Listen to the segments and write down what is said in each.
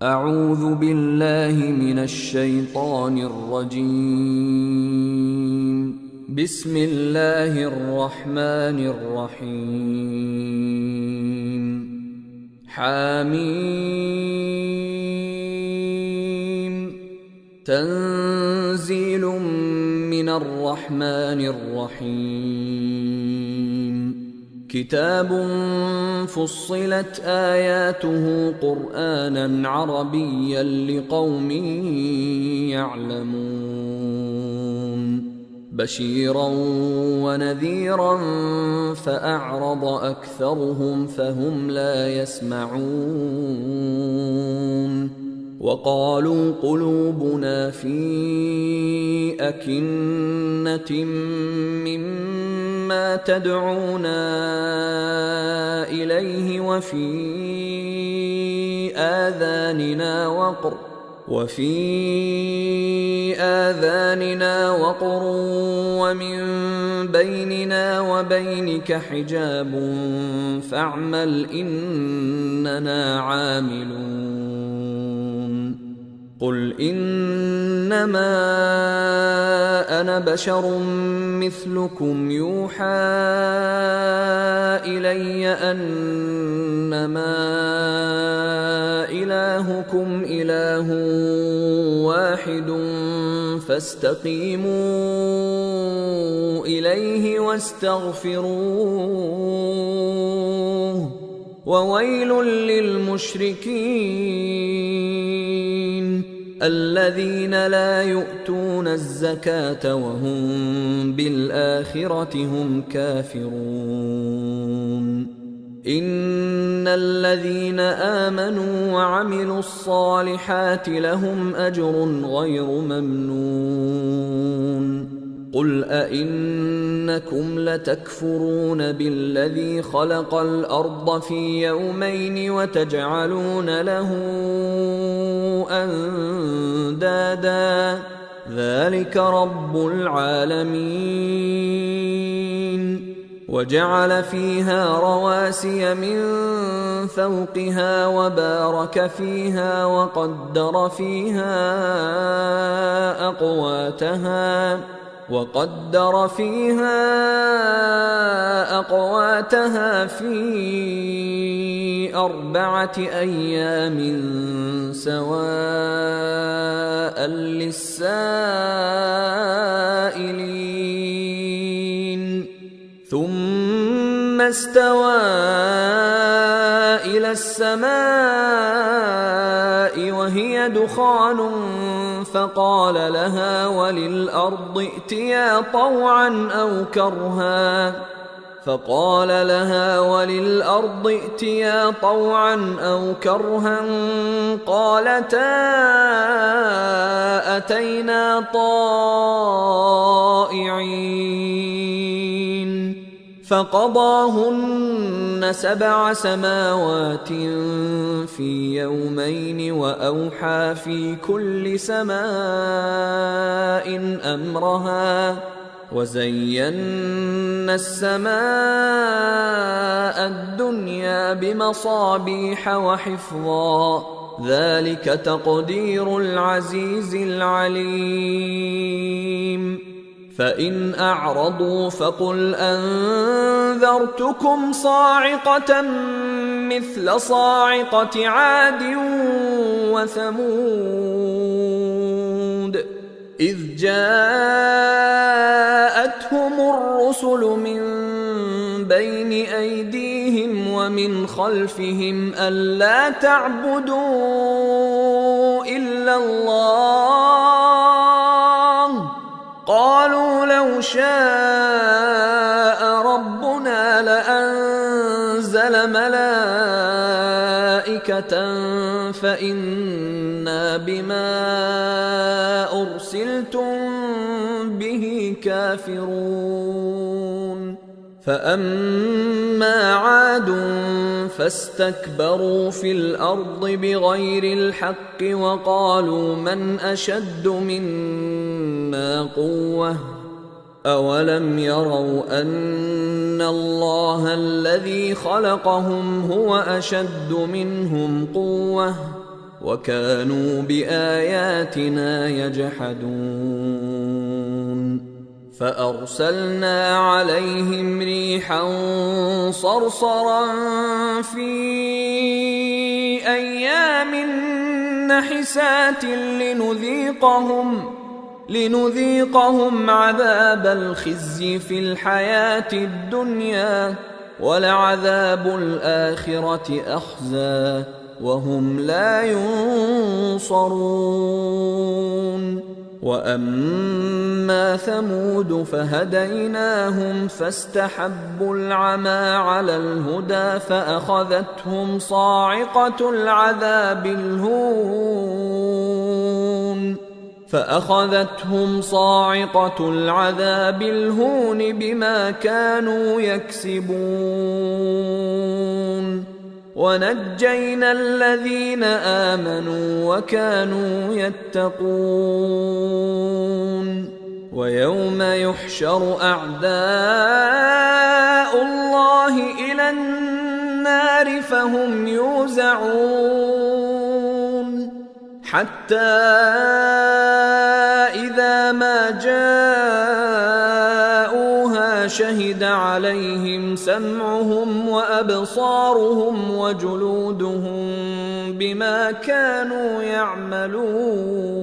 أعوذ بالله من الشيطان الرجيم. بسم الله الرحمن الرحيم. حميم. تنزيل من الرحمن الرحيم. كتاب فصلت آياته قرآنا عربيا لقوم يعلمون. بشيرا ونذيرا فأعرض أكثرهم فهم لا يسمعون. وقالوا قلوبنا في أكنة مما تدعونا إليه وفي آذاننا وقر ومن بيننا وبينك حجاب فاعمل إننا عاملون. قل إنما أنا بشر مثلكم يوحى إلي أنما إلهكم إله واحد فاستقيموا إليه واستغفروه وويل للمشركين الذين لا يؤتون الزكاة وهم بالآخرة هم كافرون. إن الذين آمنوا وعملوا الصالحات لهم أجر غير ممنون. قل أئنكم لتكفرون بالذي خلق الأرض في يومين وتجعلون له أندادا ذلك رب العالمين. وجعل فيها رواسي من فوقها وبارك فيها وقدر فيها أقواتها في 4 أيام سواء للسائلين. ثم استوى إلى السماء وهي دخان فقال لها وللأرض ائتيا طوعا أو كرها قالتا أتينا طائعين. فقضاهن 7 سماوات في يومين وأوحى في كل سماء أمرها وزينا السماء الدنيا بمصابيح وحفظا ذلك تقدير العزيز العليم. فإن أعرضوا فقل أنذرتكم صاعقة مثل صاعقة عاد وثمود إذ جاءتهم الرسل من بين أيديهم ومن خلفهم ألا تعبدوا إلا الله قالوا لو شاء ربنا لأنزل ملائكة فإنا بما أرسلتم به كافرون. فأما عاد فاستكبروا في الأرض بغير الحق وقالوا من أشد منا قوة أولم يروا أن الله الذي خلقهم هو أشد منهم قوة وكانوا بآياتنا يجحدون فأرسلنا عليهم ريحا صرصرا في أيام نحسات لنذيقهم عذاب الخزي في الحياة الدنيا ولعذاب الآخرة أخزى وهم لا ينصرون وأما ثمود فهديناهم فاستحبوا العمى على الهدى فأخذتهم صاعقة العذاب الهون بما كانوا يكسبون ونجينا الذين آمنوا وكانوا يتقون ويوم يحشر أعداء الله إلى النار فهم يوزعون حتى إذا ما جاءوها شهد عليهم سمعهم وأبصارهم وجلودهم بما كانوا يعملون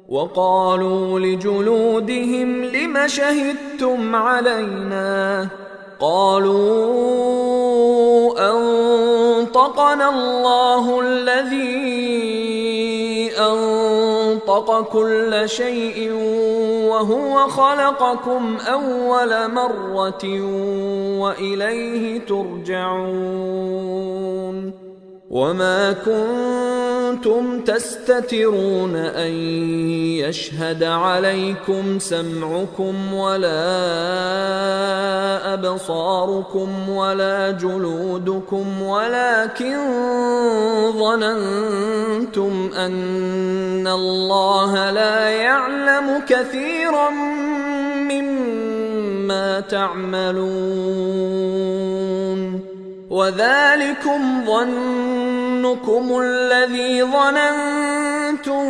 وقالوا لجلودهم لم شهدتم علينا قالوا أنطقنا الله الذي أنطق كل شيء وهو خلقكم أول مرة وإليه ترجعون وما كنتم تستترون أن يشهد عليكم سمعكم ولا أبصاركم ولا جلودكم ولكن ظننتم أن الله لا يعلم كثيرا مما تعملون وذلكم ظنكم الذي ظننتم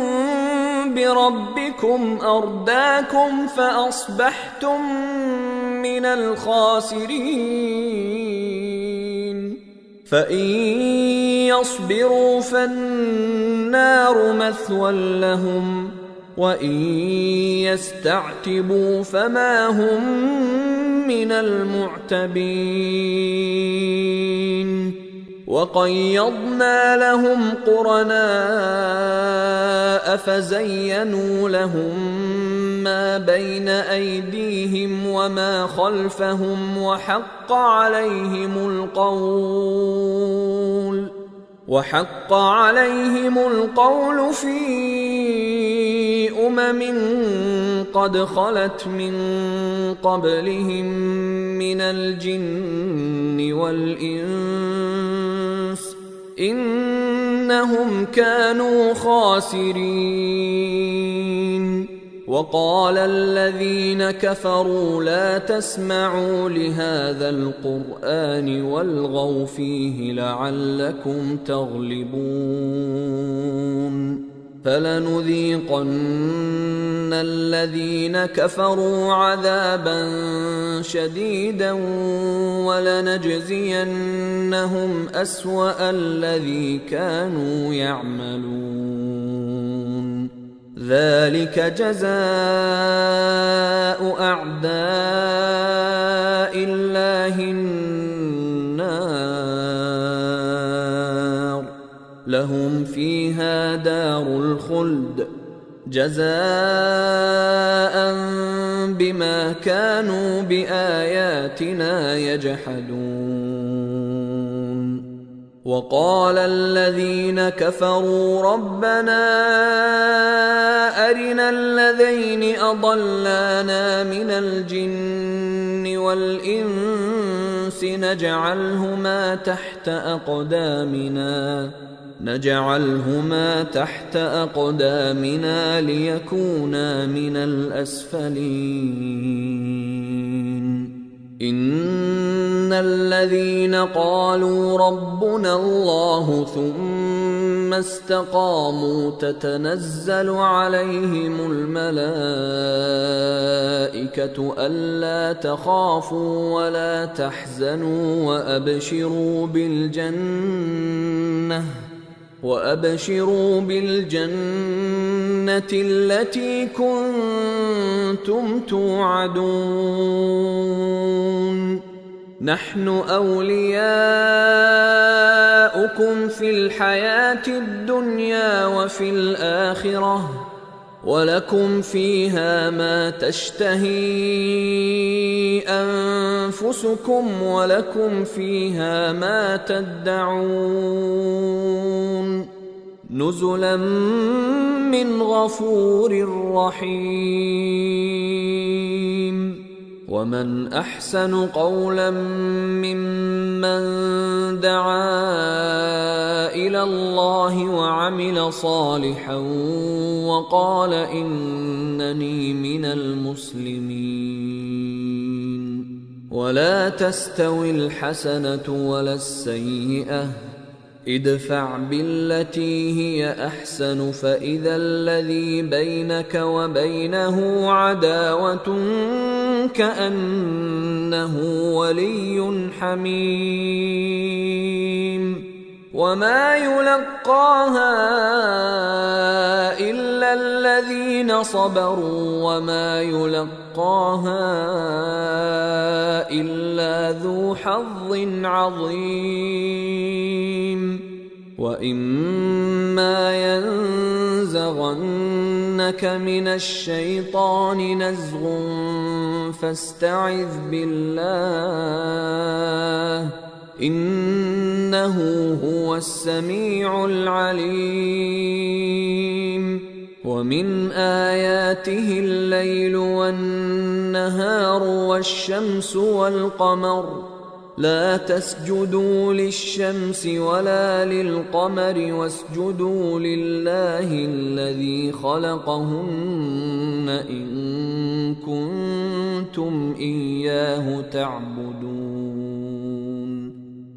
بربكم أرداكم فأصبحتم من الخاسرين فإن يصبروا فالنار مثوى لهم وإن يستعتبوا فما هم من المعتبين وقيضنا لهم قرناء فزينوا لهم ما بين أيديهم وما خلفهم وحق عليهم القول في قد خلت من قبلهم من الجن والإنس إنهم كانوا خاسرين وقال الذين كفروا لا تسمعوا لهذا القرآن والغوا فيه لعلكم تغلبون فلنذيقن الذين كفروا عذابا شديدا ولنجزينهم أسوأ الذي كانوا يعملون ذلك جزاء أعداء الله النار لهم فيها دار الخلد جزاء بما كانوا بآياتنا يجحدون وقال الذين كفروا ربنا أرنا الذين أضلانا من الجن والإنس نجعلهما تحت أقدامنا ليكونا من الأسفلين إن الذين قالوا ربنا الله ثم استقاموا تتنزل عليهم الملائكة ألا تخافوا ولا تحزنوا وأبشروا بالجنة التي كنتم توعدون نحن أولياؤكم في الحياة الدنيا وفي الآخرة ولكم فيها ما تشتهي أنفسكم ولكم فيها ما تدعون نزلا من غفور رحيم ومن أحسن قولا ممن دعا إلى الله وعمل صالحا وقال إنني من المسلمين ولا تستوي الحسنة ولا السيئة ادفع بالتي هي أحسن فإذا الذي بينك وبينه عداوة كأنه ولي حميم وما يلقاها إلا الذين صبروا وما يلقاها إلا ذو حظ عظيم وإما ينزغنك من الشيطان نزغ فاستعذ بالله إنه هو السميع العليم ومن آياته الليل والنهار والشمس والقمر لا تسجدوا للشمس ولا للقمر واسجدوا لله الذي خلقهن إن كنتم إياه تعبدون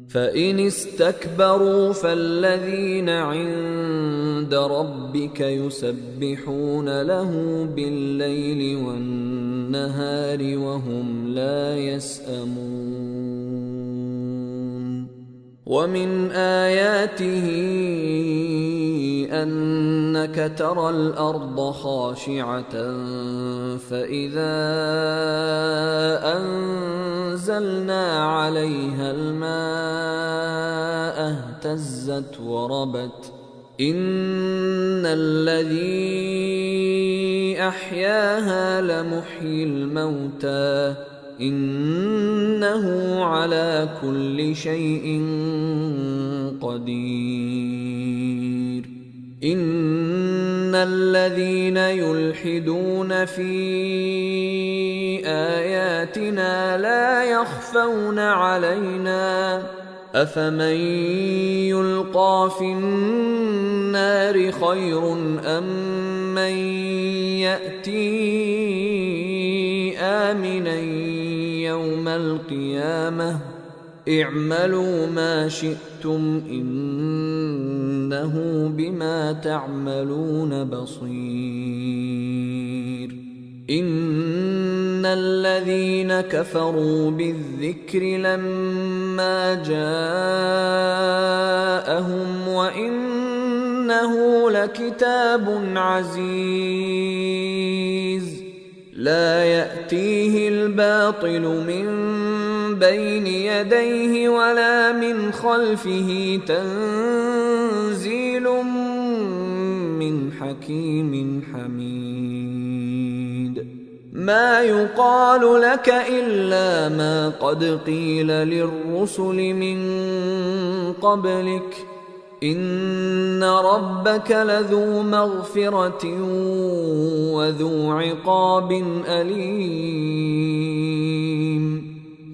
فإن استكبروا فالذين عند ربك يسبحون له بالليل والنهار وهم لا يسأمون ومن آياته أنك ترى الأرض خاشعة فإذا أنزلنا عليها الماء اهتزت وربت إن الذي أحياها لمحيي الموتى إنه على كل شيء قدير إن الذين يلحدون في آياتنا لا يخفون علينا أفمن يلقى في النار خير أم من يأتي آمنا يوم القيامة اعملوا ما شئتم إنه بما تعملون بصير إن الذين كفروا بالذكر لما جاءهم وإنه لكتاب عزيز لا يأتيه الباطل من بين يديه ولا من خلفه تنزيل من حكيم حميد ما يقال لك إلا ما قد قيل للرسل من قبلك إن ربك لذو مغفرة وذو عقاب أليم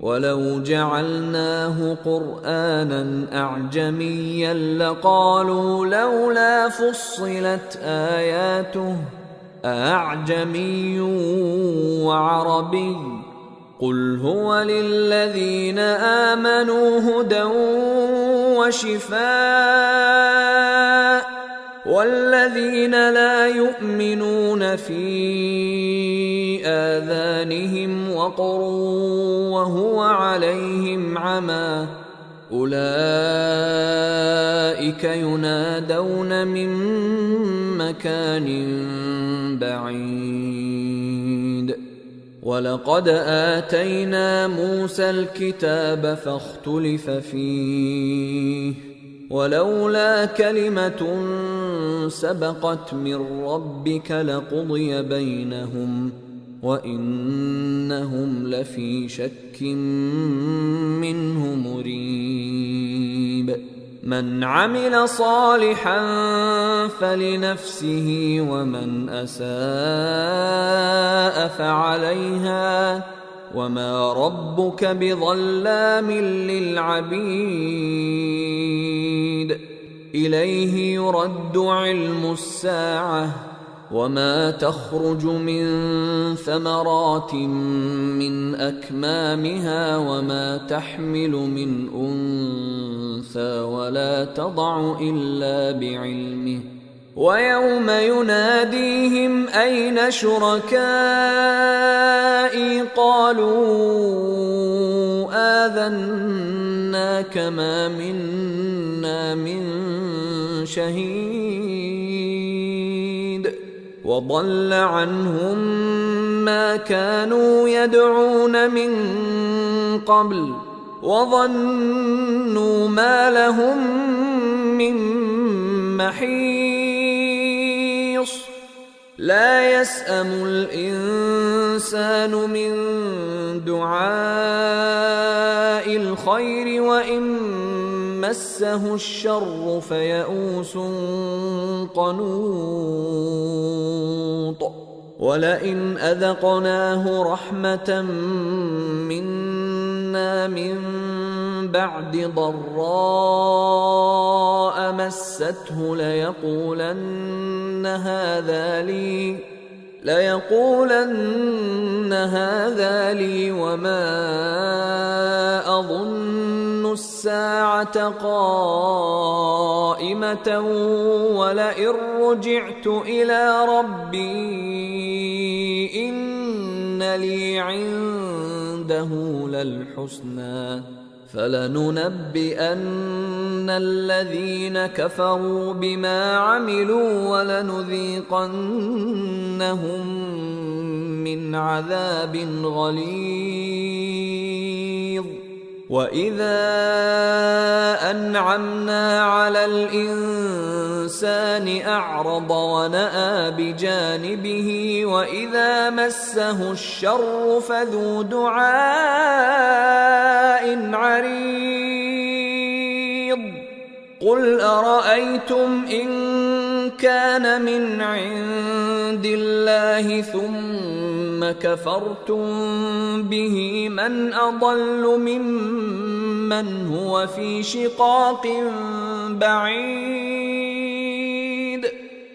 ولو جعلناه قرآنا أعجميا لقالوا لولا فصلت آياته أعجمي وعربي قل هو للذين آمنوا هدى وشفاء، والذين لا يؤمنون في آذانهم وقر وهو عليهم عمى أولئك ينادون من مكان بعيد. ولقد آتينا موسى الكتاب فاختلف فيه، ولولا كلمة سبقت من ربك لقضي بينهم وإنهم لفي شك منه مريب. من عمل صالحا فلنفسه ومن أساء فعليها وما ربك بظلام للعبيد. إليه يرد علم الساعة وما تخرج من ثمرات من أكمامها وما تحمل من أنثى ولا تضع إلا بعلمه. ويوم يناديهم أين شركائي قالوا آذناك ما منا من شهيد. وضل عنهم ما كانوا يدعون من قبل وظنوا ما لهم من محيص. لا يسأم الإنسان من دعاء الخير وإن مسه الشر فيئوس قنوط. ولئن أذقناه رحمة منا من بعد ضراء مسته ليقولن هذا لي وما أظن الساعة قائمة ولئن رجعت إلى ربي إن لي عنده للحسنى فلننبئن الذين كفروا بما عملوا ولنذيقنهم من عذاب غليظ. وإذا أنعمنا على الإنسان أعرض ونأى بجانبه وإذا مسه الشر فذو دعاء عريض. قل أرأيتم إن كان من عند الله ثم كفرتم به من أضل ممن هو في شقاق بعيد.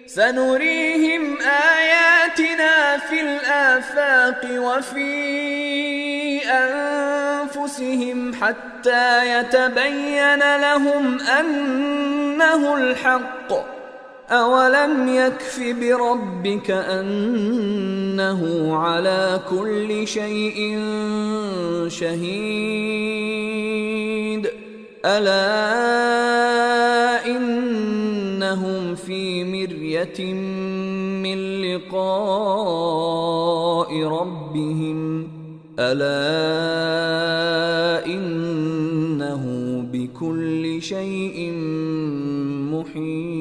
سنريهم آياتنا في الآفاق وفي أنفسهم حتى يتبين لهم أنه الحق. أولم يكف بربك أنه على كل شيء شهيد. ألا إنهم في مرية من لقاء ربهم ألا إنه بكل شيء محيط.